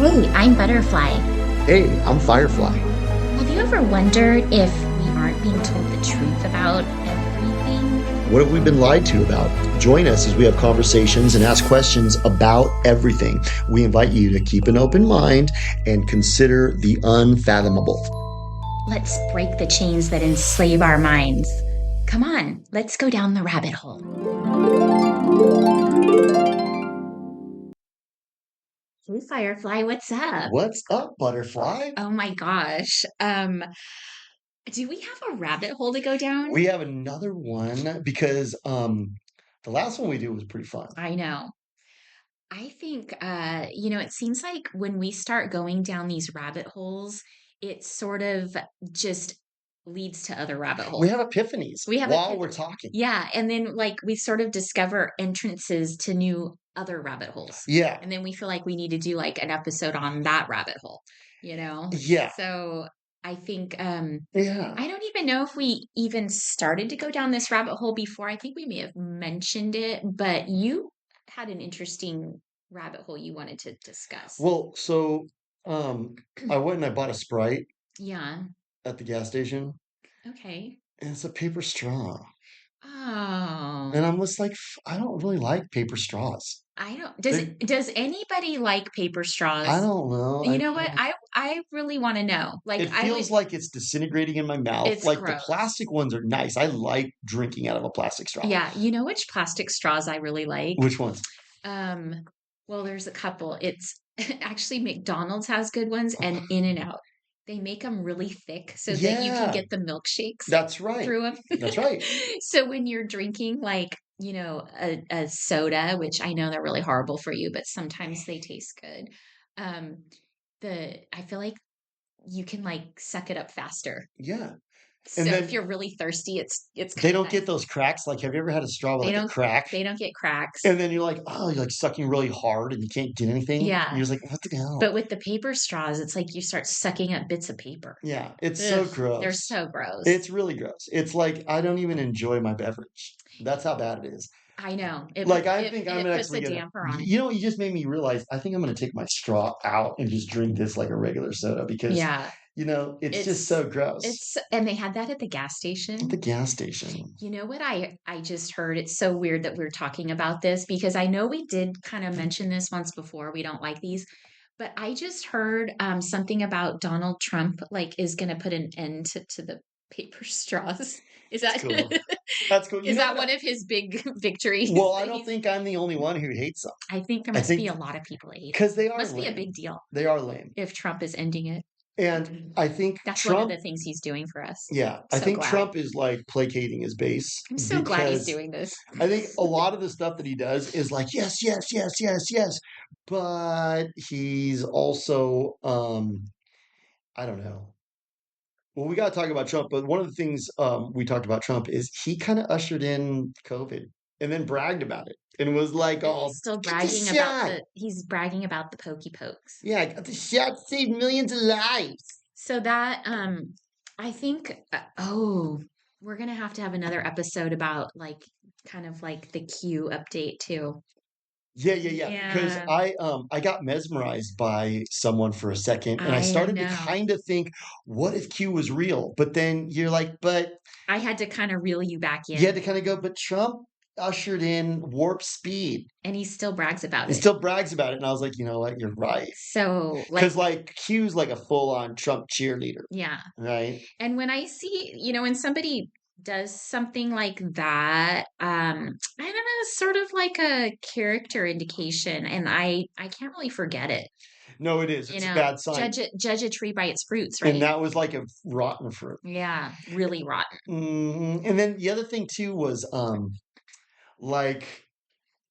Hey, I'm Butterfly. Hey, I'm Firefly. Have you ever wondered if we aren't being told the truth about everything? What have we been lied to about? Join us as we have conversations and ask questions about everything. We invite you to keep an open mind and consider the unfathomable. Let's break the chains that enslave our minds. Come on, let's go down the rabbit hole. Hey, Firefly, what's up? What's up, Butterfly? Oh my gosh. Do we have a rabbit hole to go down? We have another one because the last one we did was pretty fun. I know. I think, it seems like when we start going down these rabbit holes, it sort of just leads to other rabbit We holes. have epiphanies We have while epiphanies. we're talking. Yeah, and then like we sort of discover entrances to new other rabbit holes. Yeah. And then we feel like we need to do like an episode on that rabbit hole, you know? Yeah. So I think Yeah. I don't even know if we even started to go down this rabbit hole before. I think we may have mentioned it, but you had an interesting rabbit hole you wanted to discuss. Well, so I went and I bought a Sprite Yeah. at the gas station, Okay. and it's a paper straw. And Oh, I'm just like, I don't really like paper straws. I don't They, does anybody like paper I straws? don't know. You know what? I really want to know. Like It I would feels like it's disintegrating in my mouth. it's Like the gross. plastic ones are nice. I like drinking out of a plastic straw. Yeah, you know which plastic straws I really like? Which ones? Um, well, there's a couple. It's actually McDonald's has good ones and In-N-Out. They make them really thick so that you can Yeah, get the milkshakes that's right. through them. That's right. So when you're drinking like, a soda, which I know they're really horrible for you, but sometimes they taste good. Um, I feel like you can like suck it up faster. Yeah. So And if then you're really thirsty, it's they kind of don't get nice. those cracks. Like, have you ever had a straw with They like a don't crack? they don't get cracks. And then you're like, oh, you're like sucking really hard and you can't get anything. And Yeah. you're just like, what the hell? But with the paper straws, it's like you start sucking up bits of paper. Yeah, it's so Ugh, they're gross. so gross. It's really gross. It's like I don't even enjoy my beverage. That's how bad it is. I know. It Like, put I it think I'm it puts actually a gonna damper on it. you just made me realize I think I'm gonna take my straw out and just drink this like a regular soda because, Yeah. it's just It's so gross. it's and they had that at the gas At the station. gas station. You know what I just heard? It's so weird that we're talking about this because I know we did kind of mention this once before. We don't like these. But I just heard something about Donald Trump like is going to put an end to the paper straws. Is It's that cool. That's cool. You is know that what? one of his big victories Well, I that don't he's think I'm the only one who hates them. I think there I must think be a lot of people that hate it. because they are Must be a lame. big deal They are lame. if Trump is ending it. And I think That's one of Trump the things he's doing for us. yeah, I So think glad. Trump is like placating his base I'm so glad he's because doing this. I think a lot of the stuff that he does is like, yes, yes, yes, yes, yes. But he's also, I don't know. Well, we got to talk about Trump, but one of the things we talked about Trump is he kind of ushered in COVID and then bragged about it and was like, And oh, he's still get the bragging about shot. the pokey pokes. Yeah, I got the shot, saved millions of lives. So that I think we're gonna have to have another episode about like kind of like the Q update too. Yeah, yeah, yeah. Because Yeah, I got mesmerized by someone for a second, and I I started to know. kind of think, what if Q was real? But then you're like, but I had to kind of reel you back you had in, to kind of go, but Trump ushered in warp speed. and he still brags about He it. still brags about it, and I was like, you know what, you're right. So like Because like Q's like a full-on Trump cheerleader, yeah. right? And when I see, when somebody does something like that, I don't know, it's sort of like a character indication, and I can't really forget it. No, it is. It's a bad sign. Judge a tree by its fruits, And right? that was like a rotten fruit. Yeah, really rotten. And then the other thing too was like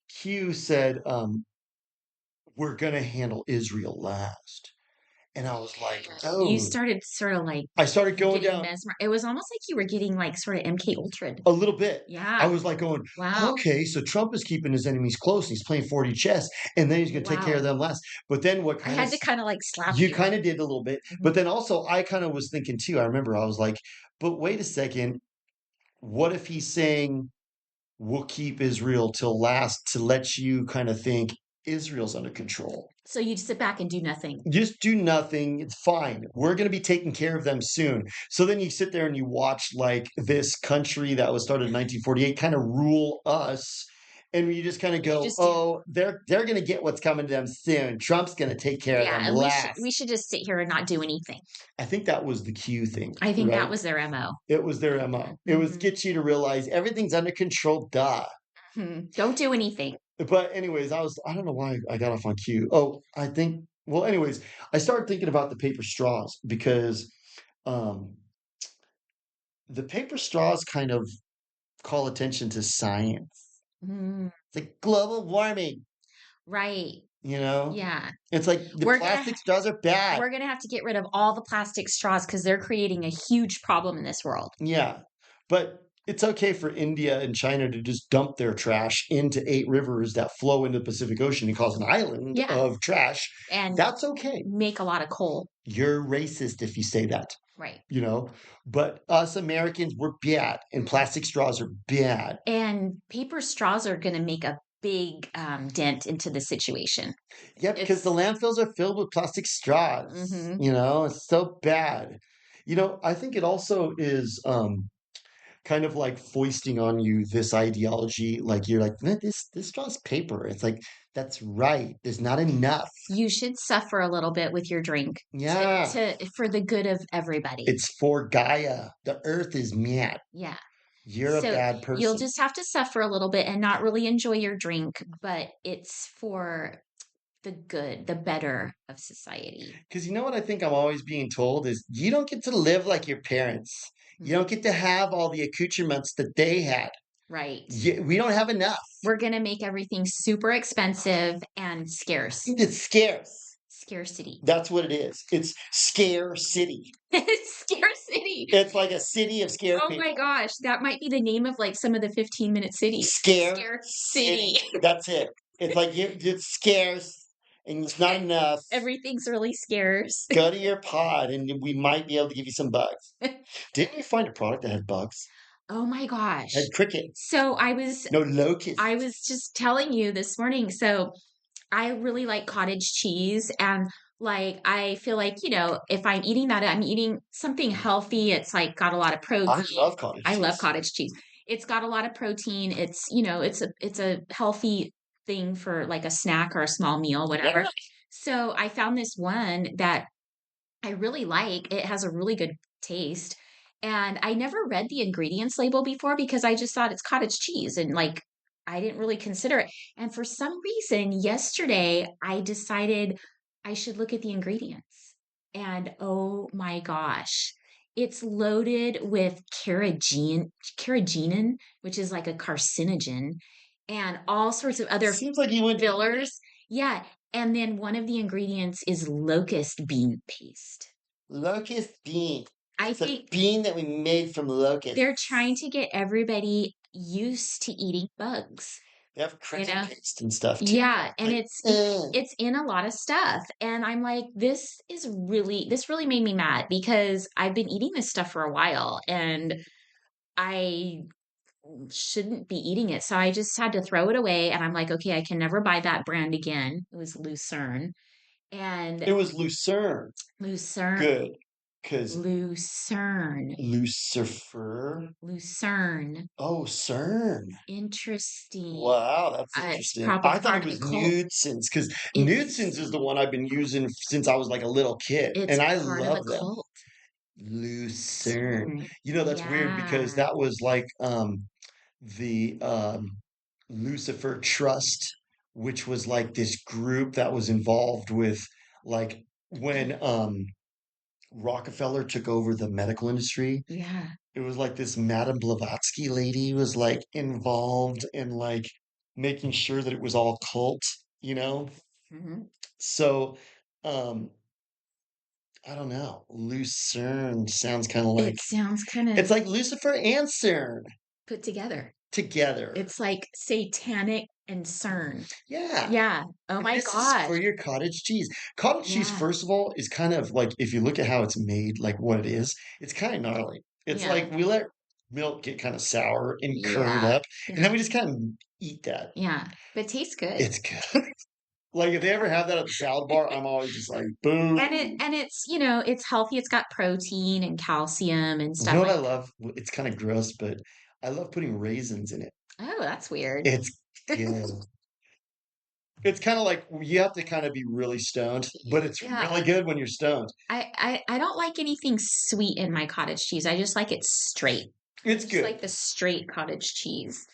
Q said, we're gonna handle Israel last. And I was like, You oh, started sort of like I started going getting down mesmerized. It was almost like you were getting like sort of MK Ultra. a little bit. I Yeah. was like going, Wow. okay, so Trump is keeping his enemies close. He's playing 40 chess, and then he's going to take care of Wow. them last. But then what I kind of had to kind of like slap you you. kind of did a little bit, but Mhm. then also I kind of was thinking too. I remember I was like, but wait a second, what if he's saying we'll keep Israel till last to let you kind of think Israel's under control. So you'd sit back and do nothing. Just do nothing. It's fine. We're going to be taking care of them soon. So then you sit there and you watch like this country that was started in 1948 kind of rule us. And you just kind of You go, just do. oh, they're going to get what's coming to them soon. Trump's going to take care of Yeah, them and we last. should just sit here and not do anything. I think that was the Q thing, I think that right? was their MO. It was their MO. It was Hmm. get you to realize everything's under control. Duh. Don't do anything. But anyways, I don't know why I got off on Q. Oh, I think well, anyways, I started thinking about the paper straws because um the paper straws kind of call attention to science. Mm, It's like global warming, right. you know? Yeah. It's like the We're gonna plastic straws are bad. we're gonna have to get rid of all the plastic straws because they're creating a huge problem in this world. Yeah. But it's okay for India and China to just dump their trash into 8 rivers that flow into the Pacific Ocean and cause an island Yeah. of trash. And That's okay. make a lot of coal. You're racist if you say that. Right. You know, but us Americans, we're bad, and plastic straws are bad. And paper straws are gonna make a big dent into the situation. Yeah, because the It's landfills are filled with plastic straws. hmm You know, it's so bad. You know, I think it also is kind of like foisting on you this ideology. Like you're like, "Man, this straw's paper. It's like, that's right. There's not enough. You should suffer a little bit with your drink Yeah, to for the good of everybody. it's for Gaia. The earth is mad. Yeah. You're a So bad you'll person. just have to suffer a little bit and not really enjoy your drink, but it's for the good, the better of society. Because you know what I think I'm always being told is you don't get to live like your parents. You don't Mhm. get to have all the accoutrements that they had. Right. We don't have enough. We're going to make everything super expensive and scarce. It's scarce. Scarcity. That's what it is. It's scare city. Scarcity. It's like a city of scared Oh people. my gosh, that might be the name of like some of the 15-minute cities. Scare Scare city. City. That's it. It's like it's scarce and it's not enough. Everything's really scarce. Go to your pod and we might be able to give you some bugs. Didn't you find a product that had bugs? Oh my gosh. Had crickets. So No locusts. I was just telling you this morning. So I really like cottage cheese and like I feel like, if I'm eating that, I'm eating something healthy. It's like got a lot of I protein. love cottage I love cheese. cottage cheese. It's got a lot of protein. It's a healthy thing for like a snack or a small meal, whatever. Yeah. So I found this one that I really like. It has a really good taste. And I never read the ingredients label before because I just thought it's cottage cheese and like I didn't really consider it. And for some reason, yesterday I decided I should look at the ingredients. And oh my gosh, it's loaded with carrageenan, which is like a carcinogen, and all sorts of other Seems like you went fillers. Yeah, and then one of the ingredients is locust bean paste. locust bean. I It's a think bean that we made from locusts. they're trying to get everybody used to eating bugs, They have you cricket know? paste and stuff too. Yeah, and Like, it's in a lot of stuff. And I'm like, this really made me mad because I've been eating this stuff for a while and I shouldn't be eating it. So I just had to throw it away and I'm like, okay, I can never buy that brand again. It was Lucerne. And it was Lucerne. Lucerne, Good. Because Lucerne, Lucifer. Lucerne. Oh, CERN. Interesting. Wow, that's It's interesting. probably I thought part it of the was cult. Nudesons because It's Nudesons is the one I've been using since I was like a little kid, it's and I part of the love them. cult. Lucerne. CERN. You know, that's weird because Yeah. that was like the Lucifer Trust, which was like this group that was involved with like when Rockefeller took over the medical industry. Yeah. It was like this Madame Blavatsky lady was like involved in like making sure that it was all cult, you know? Mhm. So um I don't know. Lucerne sounds kind of It like sounds kind it's of like Lucifer and CERN put together. together. It's like satanic and CERN. Yeah. Yeah. Oh And my this is gosh. for your cottage cheese. Cottage cheese, Yeah. first of all, is kind of like if you look at how it's made, like what it is, it's kind of gnarly. It's Yeah. like we let milk get kind of sour and curd Yeah. up, and then Yeah. we just kind of eat that. Yeah. But it tastes good. It's good. Like if they ever have that at the salad bar, I'm always just like, boo. And it's, you know, it's healthy. It's got protein and calcium and You know stuff what I like that. love? It's kind of gross, but I love putting raisins in it. Oh, that's weird. It's good. It's kind of like you have to kind of be really stoned, but it's Yeah. really good when you're stoned. I don't like anything sweet in my cottage cheese. I just like it straight. I It's just good. like the straight cottage cheese.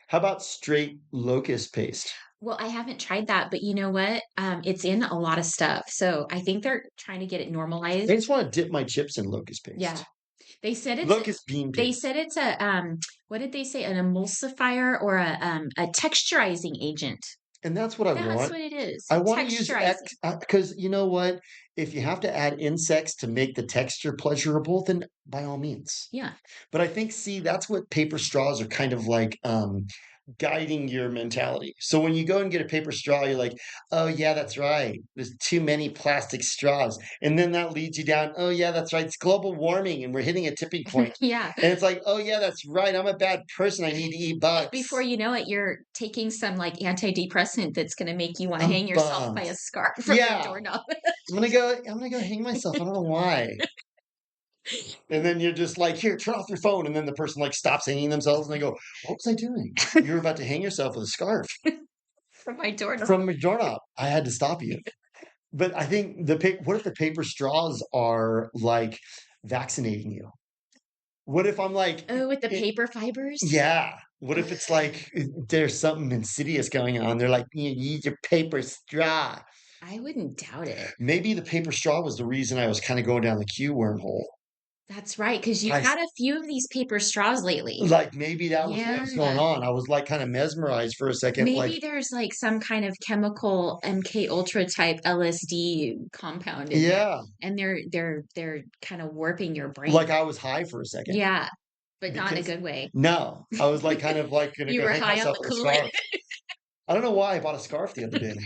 How about straight locust paste? Well, I haven't tried that, but you know what? It's in a lot of stuff. So I think they're trying to get it I normalized. just want to dip my chips in locust Yeah. paste. They said it's Locust bean they paste. said it's a what did they say? An emulsifier or a texturizing agent. And that's what I That's want. what it is. I want to use X Texturizing. because you know what? If you have to add insects to make the texture pleasurable, then by all means. Yeah. But I think, see, that's what paper straws are kind of like guiding your mentality. So when you go and get a paper straw, you're like, oh, yeah, that's right. There's too many plastic straws. And then that leads you down, oh, yeah, that's right. It's global warming and we're hitting a tipping point. Yeah. And it's like, oh, yeah, that's right. I'm a bad person. I need to eat Before bugs. you know it, you're taking some like antidepressant that's going to make you want to I'm hang yourself by bummed. a scarf from your Yeah. doorknob. I'm gonna go hang myself. I don't know why. And then you're just like, here, turn off your phone. And then the person like stops hanging themselves and they go, what was I doing? You were about to hang yourself with a scarf From my doorknob. from a doorknob. I had to stop you. But I think what if the paper straws are like vaccinating you? What if I'm like, Oh, with the it, paper fibers? yeah. What if it's like there's something insidious going on? They're like, you use your paper straw. I wouldn't doubt it. Maybe the paper straw was the reason I was kind of going down the Q wormhole. That's right, because you've I had a few of these paper straws lately. Like, maybe that was what Yeah. was going on. I was, like, kinda mesmerized for a second, like Maybe there's like some kind of chemical MK Ultra type LSD compound in there, yeah, and they're kind of warping your brain. like I was high for a second Yeah, but not in a because good way. no, I was, like, kind of, like, gonna You go were hang high on myself the with a Kool-Aid. scarf. I don't know why I bought a scarf the other day.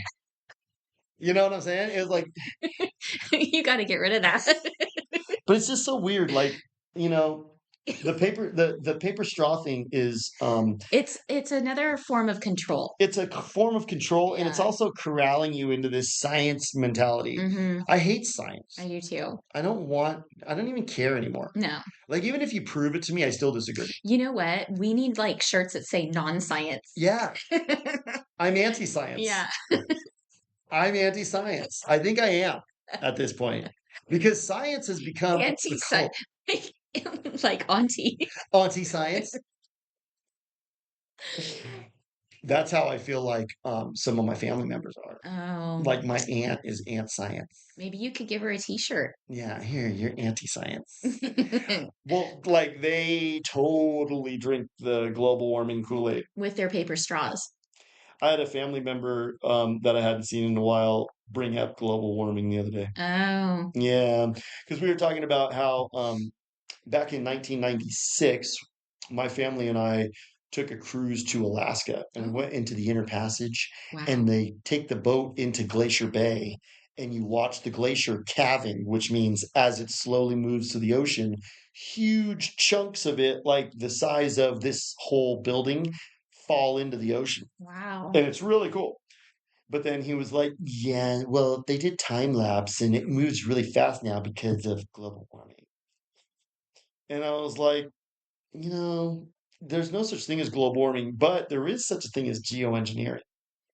You know what I'm saying? It was like You got to get rid of that. but it's just so weird, like, you know, the paper straw thing is, It's another form of control. it's a form of control, and it's Yeah. also corralling you into this science mentality. Hmm. I hate I science. do too. I don't even care anymore. No. Like, even if you prove it to me, I still disagree. You know what? We need like shirts that say non-science. Yeah, I'm anti-science. Yeah. I'm anti-science. I think I am at this point because science has become the Anti-science. cult. Like auntie. Anti-science. That's how I feel like some of my family members are. Oh, Like my aunt is anti-science. maybe you could give her a t-shirt. Yeah, here, you're anti-science. Well, like they totally drink the global warming Kool-Aid. With their paper straws. I had a family member that I hadn't seen in a while bring up global warming the other day. Oh, Yeah, because we were talking about how back in 1996, my family and I took a cruise to Alaska and we oh, went into the Inner Passage, wow. and they take the boat into Glacier Bay, and you watch the glacier calving, which means as it slowly moves to the ocean, huge chunks of it, like the size of this whole building, fall into the ocean. Wow. And it's really cool. But then he was like, yeah, well, they did time lapse and it moves really fast now because of global warming. And I was like, you know, there's no such thing as global warming, but there is such a thing as geoengineering.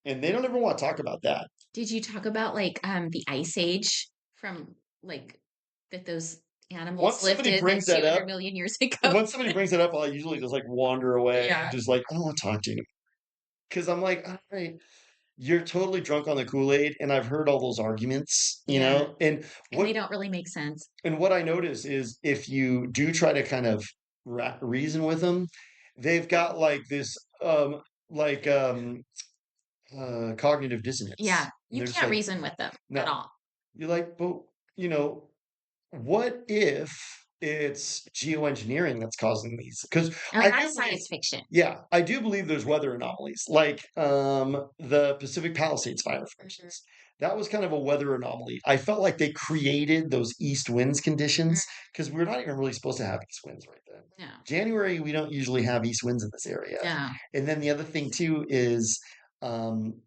And they don't ever want to talk about that. Did you talk about like the ice age from like that those animals Once lived somebody in like brings that 200 up, million years ago? once somebody brings that up, I'll usually just like wander away and Yeah. just like, I don't want to talk to you. Because I'm like, all right, you're totally drunk on the Kool-Aid, and I've heard all those arguments, you Yeah. know? And And what they don't really make sense. And what I notice is if you do try to kind of reason with them, they've got like this like cognitive Yeah. dissonance. And You they're just can't like, reason with them at no. all. You're like, but you know, what if it's geoengineering that's causing these? Because Oh, I do that's believe, science fiction. yeah, I do believe there's weather anomalies, like the Pacific Palisades fire, for Mhm. instance. That was kind of a weather anomaly. I felt like they created those east winds Mm, conditions because we're not even really supposed to have east winds right then. no. January, we don't usually have east winds in this area. No. And then the other thing too is um,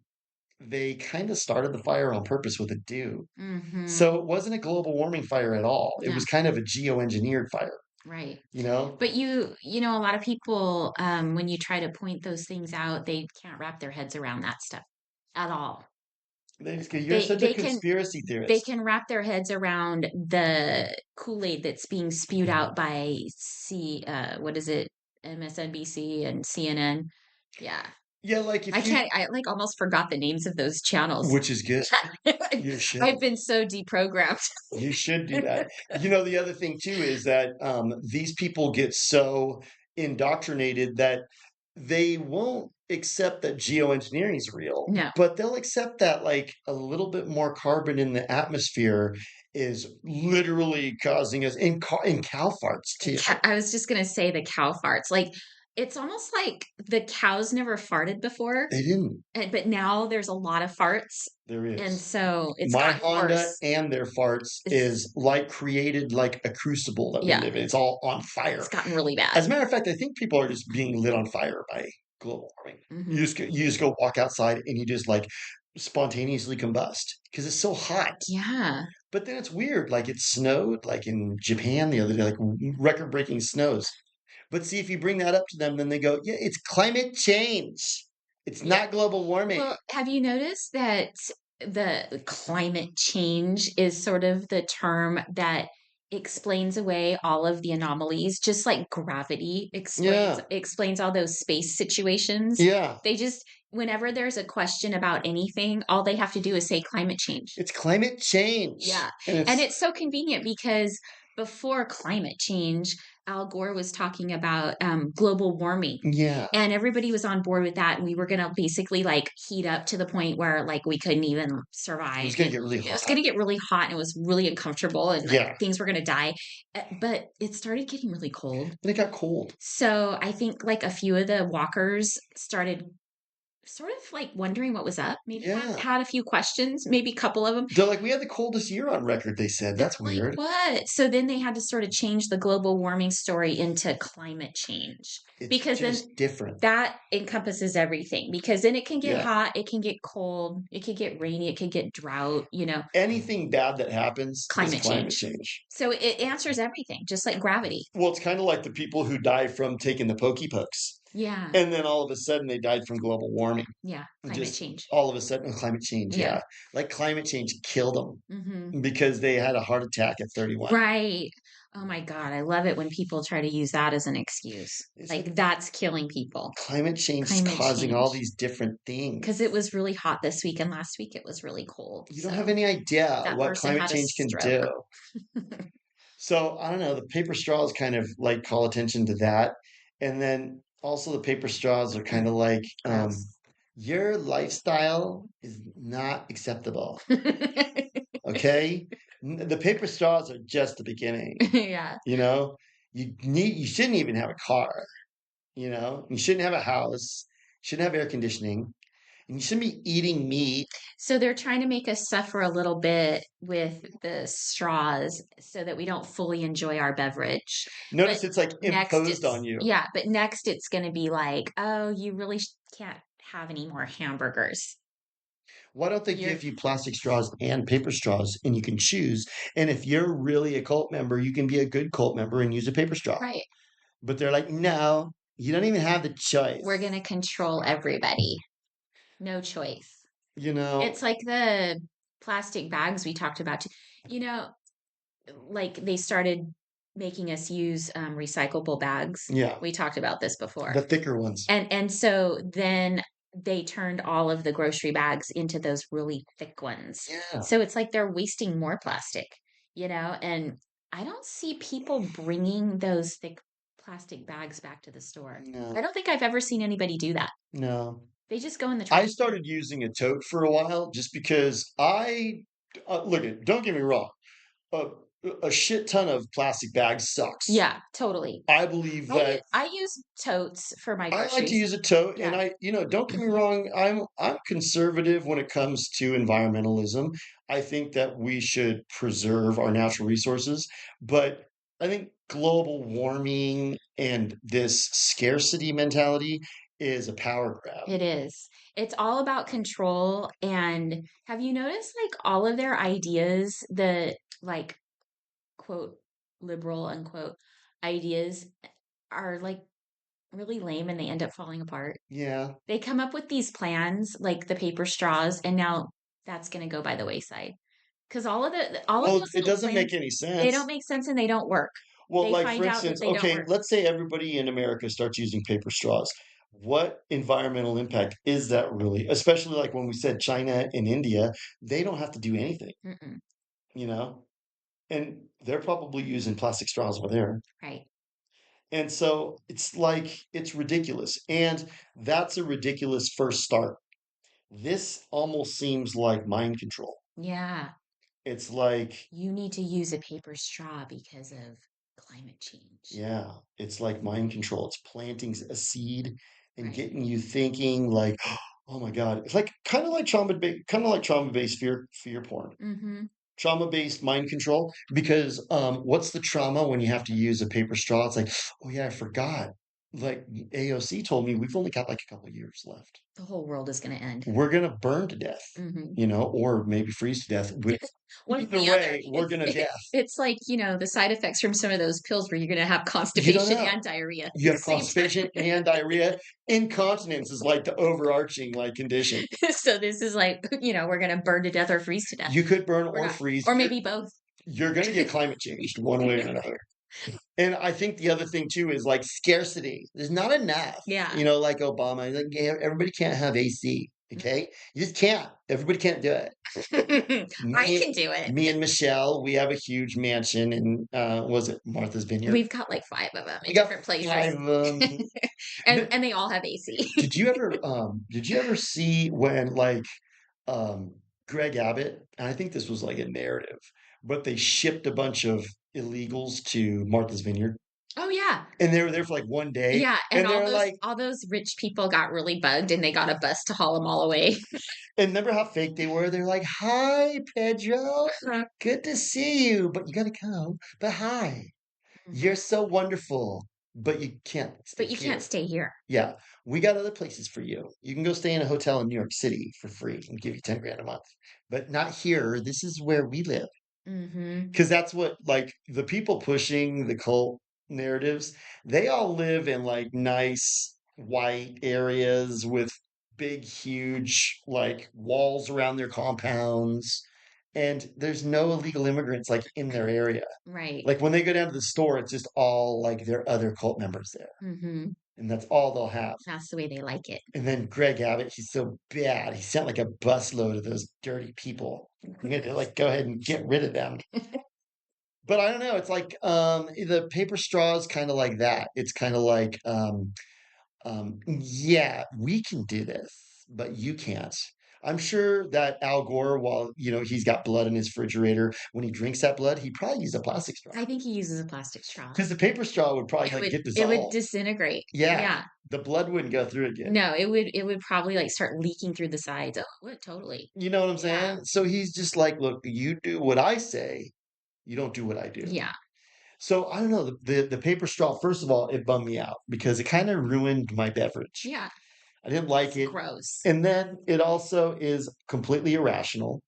they kind of started the fire on purpose with a dew. Mhm. So it wasn't a global warming fire at all. It No, was kind of a geoengineered fire, right. you know? But a lot of people, when you try to point those things out, they can't wrap their heads around that stuff at all. They just go, you're They such a they can conspiracy they theorist. can wrap their heads around the Kool-Aid that's being spewed out by what is it? MSNBC and CNN. Yeah. Yeah, like if you, I like almost forgot the names of those channels. which is good. You should. I've been so deprogrammed. You should do that. You know, the other thing too is that these people get so indoctrinated that they won't accept that geoengineering is real, No. but they'll accept that like a little bit more carbon in the atmosphere is literally causing us in cow farts too. I was just gonna say the cow farts. Like it's almost like the cows never farted before, They didn't. but now there's a lot of farts, There and is. so it's My gotten Honda worse. and their farts It's is like created like a crucible that we Yeah, live in. It's all on it's fire. gotten really bad. As a matter of fact, I think people are just being lit on fire by global warming. Hmm. You just go walk outside and you just like spontaneously combust because it's so hot. Yeah. But then it's weird, like it snowed, like in Japan the other day, like record-breaking snows. But see, if you bring that up to them, then they go, "Yeah, it's climate change. It's Yeah. not global warming." Well, have you noticed that the climate change is sort of the term that explains away all of the anomalies, just like gravity Yeah, explains all those space situations. yeah. They just whenever there's a question about anything, all they have to do is say climate change. It's climate change, Yeah. and And it's it's so convenient because before climate change, Al Gore was talking about global warming. yeah. And everybody was on board with that. And we were going to basically like heat up to the point where like we couldn't even It was survive. gonna get really It was hot. going to get really hot and it was really uncomfortable and like Yeah, things were going to die. But it started getting really cold. and it got cold. So I think like a few of the walkers started sort of like wondering what was up, maybe Yeah. had a few questions, maybe a couple of them. They're like, "We had the coldest year on record," they said. They're That's like, weird. "What?" So then they had to sort of change the global warming story into climate change It's because then just different. that encompasses everything because then it can get Yeah. hot, it can get cold, it could get rainy, it could get drought, Anything bad that happens is climate climate change. change. So it answers everything, just like gravity. Well, it's kinda like the people who die from taking the pokey pokes, Yeah. and then all of a sudden they died from global warming. Yeah. Climate Just change. all of a sudden climate change, Yeah. yeah. Like, climate change killed Hmm. them because they had a heart attack at 31. Right. Oh my God. I love it when people try to use that as an excuse. It's like Like that's killing people. climate change is Climate causing all change. these different Because it things. was really hot this week and last week it was really cold. You don't have So any idea that what person climate had a change can stroke. do. So, I don't know, the paper straws kind of, like, call attention to that, and then also the paper straws are kinda like, Gross. "Your lifestyle is not acceptable, okay? N The paper straws are just the beginning, Yeah. you know? You shouldn't even have a car, you know? You shouldn't have a house, shouldn't have air conditioning, and you shouldn't be eating meat. So they're trying to make us suffer a little bit with the straws so that we don't fully enjoy our beverage. But Notice it's, like, next imposed on you. but next it's going to be like, oh, you really can't have any more hamburgers. Why don't they You're give you plastic straws and paper straws and you can choose? And if you're really a cult member, you can be a good cult member and use a paper straw. right. But they're like, no, you don't even have the We're going choice. to control everybody. No choice. You know, It's like the plastic bags we talked about. You know, like they started making us use recyclable bags. yeah, We talked about this before. the thicker ones. And so then they turned all of the grocery bags into those really thick ones. Yeah, So it's like they're wasting more plastic, and I don't see people bringing those thick plastic bags back to the store. I no, don't think I've ever seen anybody do that. no. They just go in the I trash can. started using a tote for a while just because look at, don't get me wrong, a, a shit ton of plastic bags sucks. Yeah, totally. I believe that I use totes for my I like to groceries. use a tote, and Yeah. don't get me wrong, I'm conservative when it comes to environmentalism. I think that we should preserve our natural resources, but I think global warming and this scarcity mentality is a power grab. It is. It's all about control. And have you noticed like all of their ideas, the like quote liberal unquote ideas are like really lame and they end up falling apart. Yeah. They come up with these plans like the paper straws and now that's going to go by the wayside. Cuz all of Well, those it little doesn't make plans, any they don't sense. make sense and they don't work. Well, They like for find out that instance, they don't okay, work. let's say everybody in America starts using paper straws. What environmental impact is that really? Especially like when we said China and India, they don't have to do anything, Mm-mm. you know? And they're probably using plastic straws over there. Right. And so it's like it's ridiculous. And that's a ridiculous first start. This almost seems like mind control. Yeah. It's like, You need to use a paper straw because of climate change. yeah, it's like mind control. It's planting a seed and Right. getting you thinking like, oh my God. It's like kind of like trauma-based fear porn. Mm-hmm. Trauma-based mind control. Because what's the trauma when you have to use a paper straw? It's like, oh yeah, I forgot. Like AOC told me we've only got like a couple years left. The whole world is going to end. We're gonna burn to death, Mm-hmm. or maybe freeze to death. One or Either the other. way, we're gonna death. It's like, the side effects from some of those pills where you're going to have You don't constipation know. and diarrhea at You the have same constipation and diarrhea. Incontinence is like the overarching like condition. time. So this is like, we're going to burn to death or freeze to death. You could burn Or or not. freeze. Or maybe both. You're gonna get climate changed one way or another. And I think the other thing too is like scarcity. There's not enough. Yeah. Like Obama, he's like, yeah, everybody can't have AC. Okay, you just can't. Everybody can't do it. I Me, can do it. me and Michelle, we have a huge mansion in was it Martha's Vineyard? We've got like five of them We in got different places. 5 of them. And they all have AC. Did you ever see when like um Greg Abbott, and I think this was like a narrative, but they shipped a bunch of illegals to Martha's Vineyard Oh yeah. and they were there for like one day Yeah, and and they all were those like, all those rich people got really bugged and they got a bus to haul them all away. and remember how fake they were? They're like, hi, Pedro. Good to see you, but you gotta go. But hi, you're Mhm. so wonderful, but you can't stay But you can't here. stay here. Yeah, we got other places for you. You can go stay in a hotel in New York City for free and give you 10 grand a month, but not here. This is where we live. Mhm. Because that's what like the people pushing the cult narratives, they all live in like nice white areas with big, huge like walls around their compounds. And there's no illegal immigrants like in their area. Right. Like when they go down to the store, it's just all like their other cult members there. Mhm. And that's all they'll have. That's the way they like it. And then Greg Abbott, he's so bad. He sent like a busload of those dirty people. You had to like go ahead and get rid of them. But I don't know. It's like the paper straw is kind of like that. It's kind of like yeah, we can do this, but you can't. I'm sure that Al Gore, while he's got blood in his refrigerator, when he drinks that blood, he probably uses a plastic straw I think he uses a plastic straw. because the paper straw would probably It like would get it would dissolved. disintegrate. Yeah, Yeah. the blood wouldn't go through again. No, it would probably like start leaking through the sides. Oh, what totally. You know what I'm Yeah. saying? So he's just like, look, you do what I say, you don't do what I do. Yeah. So I don't know. The paper straw, first of all, it bummed me out because it kind of ruined my beverage. Yeah. I didn't like It's it. gross. And then it also is completely irrational.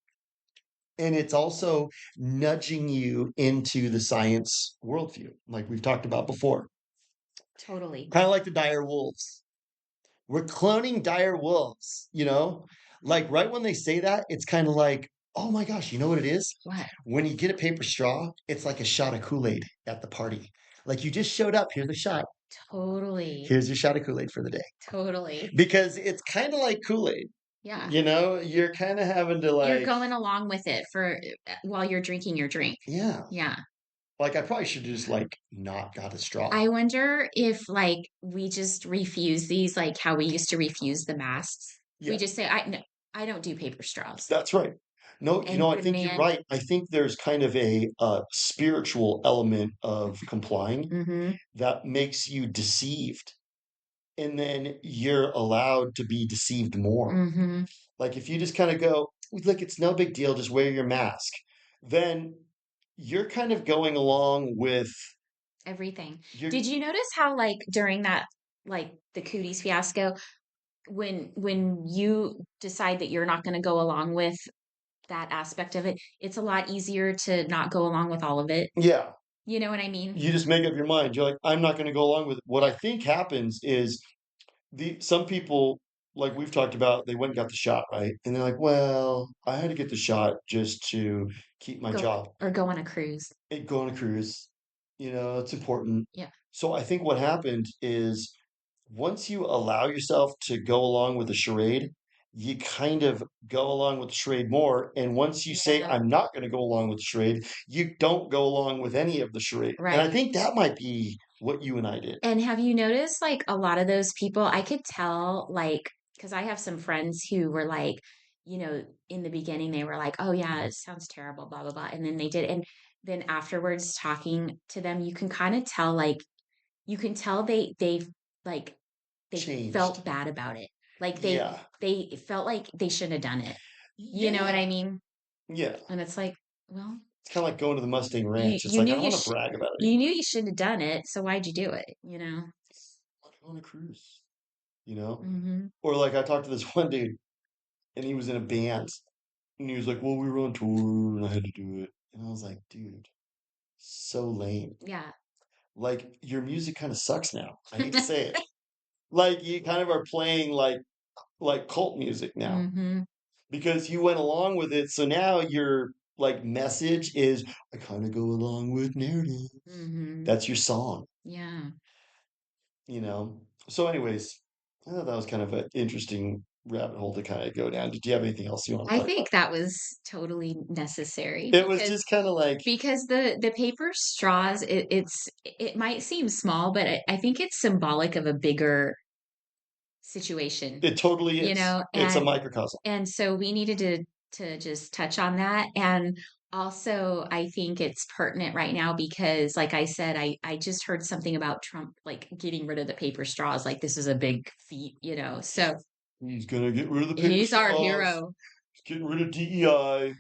And it's also nudging you into the science worldview, like we've talked about before. Totally. Kind of like the dire wolves. We're cloning dire wolves. Like right when they say that, it's kind of like, oh my gosh, you know what it is? What? When you get a paper straw, it's like a shot of Kool-Aid at the party. Like you just showed up, here's a shot. Totally. Here's your shot of Kool-Aid for the day. Totally. Because it's kind of like Kool-Aid. Yeah. You're kind of having to You're like, going along with it for while you're drinking your drink. yeah. Yeah. Like I probably should have just like not got a straw. I wonder if like we just refuse these, like how we used to refuse the masks. We Yeah, just say, I no, I don't do paper straws. that's right. No, And I think you're demand. right. I think there's kind of a spiritual element of complying Mm-hmm. that makes you deceived, and then you're allowed to be deceived more. Mm-hmm. Like if you just kind of go, look, it's no big deal, just wear your mask, then you're kind of going along with Everything. your Did you notice how like during that like the cooties fiasco, when you decide that you're not going to go along with that aspect of it, it's a lot easier to not go along with all of it. Yeah. You know what I mean? You just make up your mind. You're like, I'm not going to go along with it. What I Yeah. think happens is some people, like we've talked about, they went and got the shot, right? And they're like, well, I had to get the shot just to keep my Go job. or go on a cruise. Go on a cruise, it's important. Yeah. So I think what happened is once you allow yourself to go along with the charade, you kind of go along with the charade more. And once you say, Yeah. I'm not going to go along with the charade, you don't go along with any of the charade. And I Right. think that might be what you and I did. And have you noticed like a lot of those people, I could tell like because I have some friends who were like, in the beginning they were like, "Oh yeah, it sounds terrible, blah blah blah." And then they did and then afterwards talking to them, you can kind of tell like you can tell like they Changed. felt bad about it. Like Yeah. they felt like they shouldn't have done it. You know what Yeah. I mean? Yeah. And it's like, well, It's kind of like going to the Mustang you Ranch. It's you like, knew I don't want to brag about it you anymore. knew you shouldn't have done it, so why'd you do it? I want to go on a cruise, you know? Mhm. Or like I talked to this one dude and he was in a band and he was like, well, we were on tour and I had to do it. And I was like, dude, so lame. Yeah. Like your music kind of sucks now. I hate to say it. Like you kind of are playing like cult music now Mhm. because you went along with it. So now your like message is I kind of go along with narrative. Mhm. That's your song, Yeah. you know. So anyways, I thought that was kind of an interesting rabbit hole to kind of go down. Did you have anything else you want to I talk about? think that was totally necessary It was because just kind of like the paper straws it might seem small, but I think it's symbolic of a bigger situation, it totally is. It's a and microcosm. so we needed to just touch on that. And also I think it's pertinent right now because like I said, I just heard something about Trump like getting rid of the paper straws, like this is a big feat. So He's gonna get rid of the paper he's our straws. hero. Getting rid of DEI.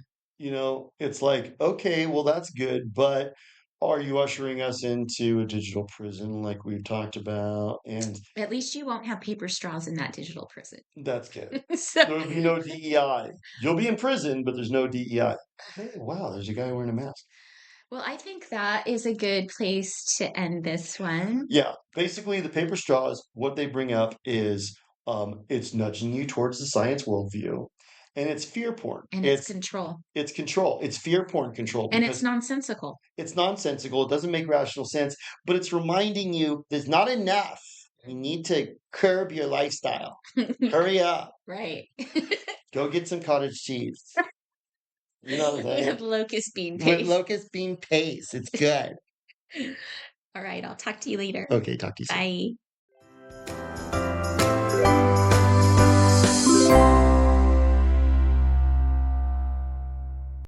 It's like, okay, well, that's good, but are you ushering us into a digital prison like we've talked about? And At least you won't have paper straws in that digital prison. that's good. So, There'll be no DEI. You'll be in prison, but there's no DEI. Hey, wow, there's a guy wearing a mask. well, I think that is a good place to end this one. Yeah, basically, the paper straws, what they bring up is it's nudging you towards the science worldview, and it's fear porn. And it's control. It's control. It's fear porn control And it's because nonsensical. it's nonsensical. It doesn't make rational sense, but it's reminding you there's not enough. You need to curb your lifestyle. Hurry up. Right. Go get some cottage cheese. You know what I'm With saying? locust bean With paste. locust bean paste. It's good. All right, I'll talk to you later. Okay, talk to you soon. Bye.